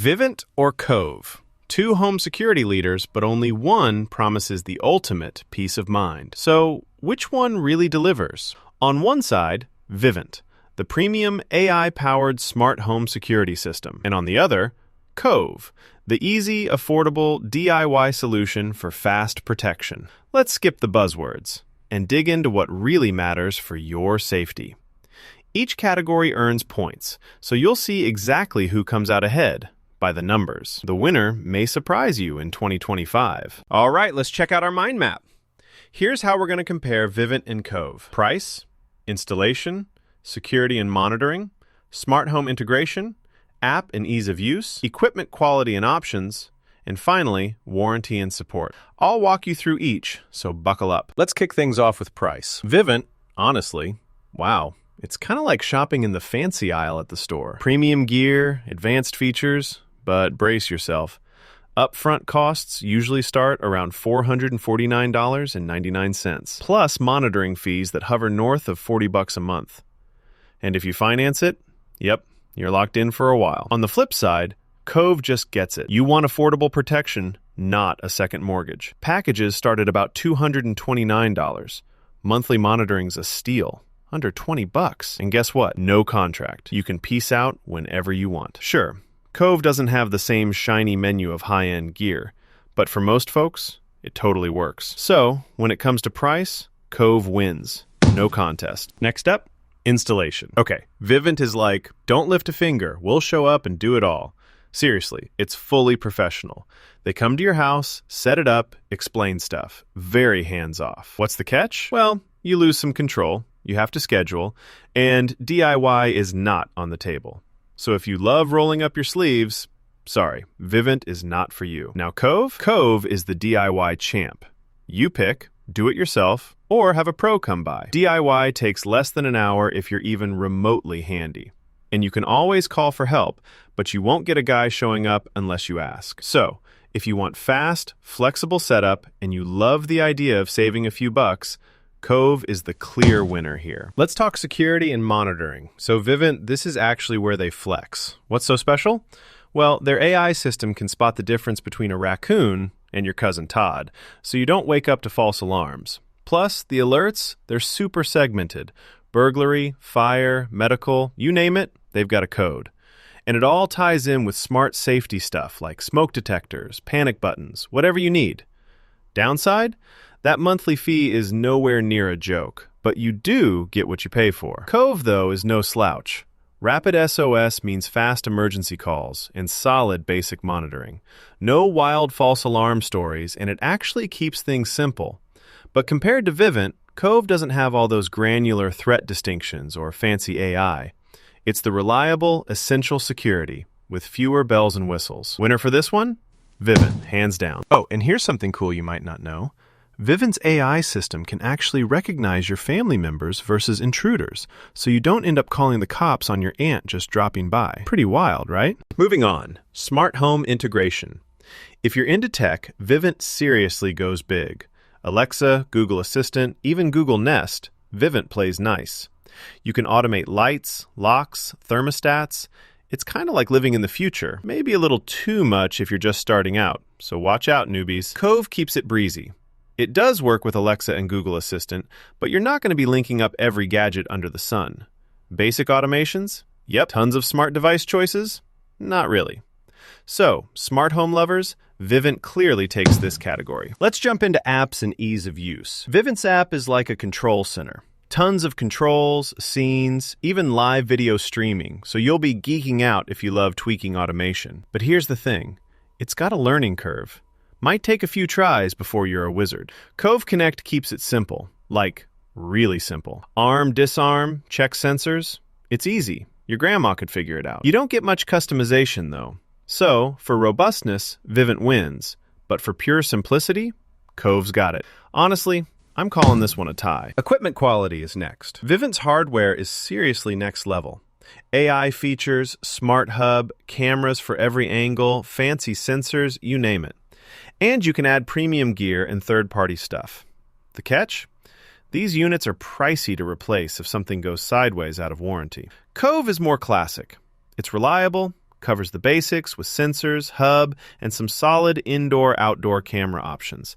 Vivint or Cove? Two home security leaders, but only one promises the ultimate peace of mind. So, which one really delivers? On one side, Vivint, the premium AI-powered smart home security system. And on the other, Cove, the easy, affordable DIY solution for fast protection. Let's skip the buzzwords and dig into what really matters for your safety. Each category earns points, so you'll see exactly who comes out ahead by the numbers. The winner may surprise you in 2025. All right, let's check out our mind map. Here's how we're going to compare Vivint and Cove. Price, installation, security and monitoring, smart home integration, app and ease of use, equipment quality and options, and finally, warranty and support. I'll walk you through each, so buckle up. Let's kick things off with price. Vivint, honestly, wow, it's kind of like shopping in the fancy aisle at the store. Premium gear, advanced features, but brace yourself. Upfront costs usually start around $449.99, plus monitoring fees that hover north of $40 a month. And if you finance it, yep, you're locked in for a while. On the flip side, Cove just gets it. You want affordable protection, not a second mortgage. Packages start at about $229. Monthly monitoring's a steal, under $20. And guess what? No contract. You can peace out whenever you want. Sure, Cove doesn't have the same shiny menu of high-end gear, but for most folks, it totally works. So, when it comes to price, Cove wins. No contest. Next up, installation. Okay, Vivint is like, don't lift a finger, we'll show up and do it all. Seriously, it's fully professional. They come to your house, set it up, explain stuff. Very hands-off. What's the catch? Well, you lose some control, you have to schedule, and DIY is not on the table. So if you love rolling up your sleeves, sorry, Vivint is not for you. Now Cove? Cove is the DIY champ. You pick, do it yourself, or have a pro come by. DIY takes less than an hour if you're even remotely handy. And you can always call for help, but you won't get a guy showing up unless you ask. So, if you want fast, flexible setup, and you love the idea of saving a few bucks, Cove is the clear winner here. Let's talk security and monitoring. So Vivint, this is actually where they flex. What's so special? Well, their AI system can spot the difference between a raccoon and your cousin Todd, so you don't wake up to false alarms. Plus, the alerts, they're super segmented. Burglary, fire, medical, you name it, they've got a code. And it all ties in with smart safety stuff like smoke detectors, panic buttons, whatever you need. Downside? That monthly fee is nowhere near a joke, but you do get what you pay for. Cove, though, is no slouch. Rapid SOS means fast emergency calls and solid basic monitoring. No wild false alarm stories, and it actually keeps things simple. But compared to Vivint, Cove doesn't have all those granular threat distinctions or fancy AI. It's the reliable, essential security with fewer bells and whistles. Winner for this one? Vivint, hands down. Oh, and here's something cool you might not know. Vivint's AI system can actually recognize your family members versus intruders, so you don't end up calling the cops on your aunt just dropping by. Pretty wild, right? Moving on, smart home integration. If you're into tech, Vivint seriously goes big. Alexa, Google Assistant, even Google Nest, Vivint plays nice. You can automate lights, locks, thermostats. It's kind of like living in the future, maybe a little too much if you're just starting out, so watch out, newbies. Cove keeps it breezy. It does work with Alexa and Google Assistant, but you're not going to be linking up every gadget under the sun. Basic automations? Yep. Tons of smart device choices? Not really. So, smart home lovers, Vivint clearly takes this category. Let's jump into apps and ease of use. Vivint's app is like a control center. Tons of controls, scenes, even live video streaming, so you'll be geeking out if you love tweaking automation. But here's the thing, it's got a learning curve. Might take a few tries before you're a wizard. Cove Connect keeps it simple, like really simple. Arm, disarm, check sensors. It's easy. Your grandma could figure it out. You don't get much customization though. So, for robustness, Vivint wins. But for pure simplicity, Cove's got it. Honestly, I'm calling this one a tie. Equipment quality is next. Vivint's hardware is seriously next level. AI features, smart hub, cameras for every angle, fancy sensors, you name it. And you can add premium gear and third-party stuff. The catch? These units are pricey to replace if something goes sideways out of warranty. Cove is more classic. It's reliable, Covers the basics with sensors, hub, and some solid indoor-outdoor camera options.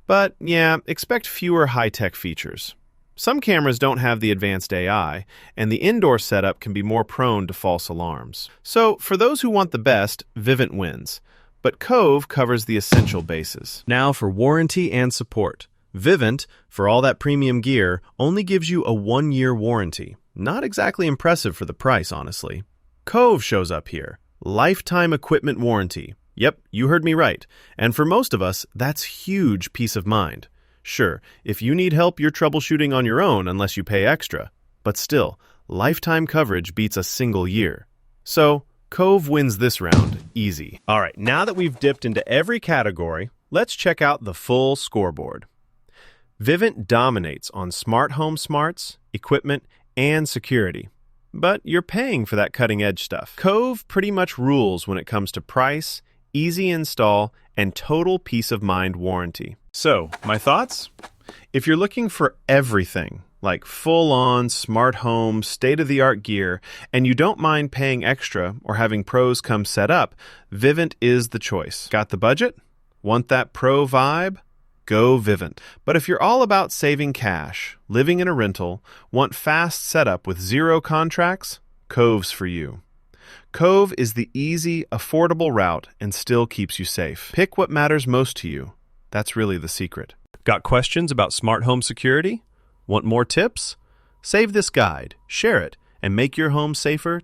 But yeah, expect fewer high-tech features. Some cameras don't have the advanced AI, and the indoor setup can be more prone to false alarms. So, for those who want the best, Vivint wins. But Cove covers the essential bases. Now for warranty and support. Vivint, for all that premium gear, only gives you a 1-year warranty. Not exactly impressive for the price, honestly. Cove shows up here. Lifetime equipment warranty. Yep, you heard me right. And for most of us, that's huge peace of mind. Sure, if you need help, you're troubleshooting on your own unless you pay extra. But still, lifetime coverage beats a single year. So, Cove wins this round, easy. All right, now that we've dipped into every category, let's check out the full scoreboard. Vivint dominates on smart home smarts, equipment, and security. But you're paying for that cutting-edge stuff. Cove pretty much rules when it comes to price, easy install, and total peace of mind warranty. So, my thoughts? If you're looking for everything, like full-on, smart home, state-of-the-art gear, and you don't mind paying extra or having pros come set up, Vivint is the choice. Got the budget? Want that pro vibe? Go Vivint. But if you're all about saving cash, living in a rental, want fast setup with 0 contracts, Cove's for you. Cove is the easy, affordable route and still keeps you safe. Pick what matters most to you. That's really the secret. Got questions about smart home security? Want more tips? Save this guide, share it, and make your home safer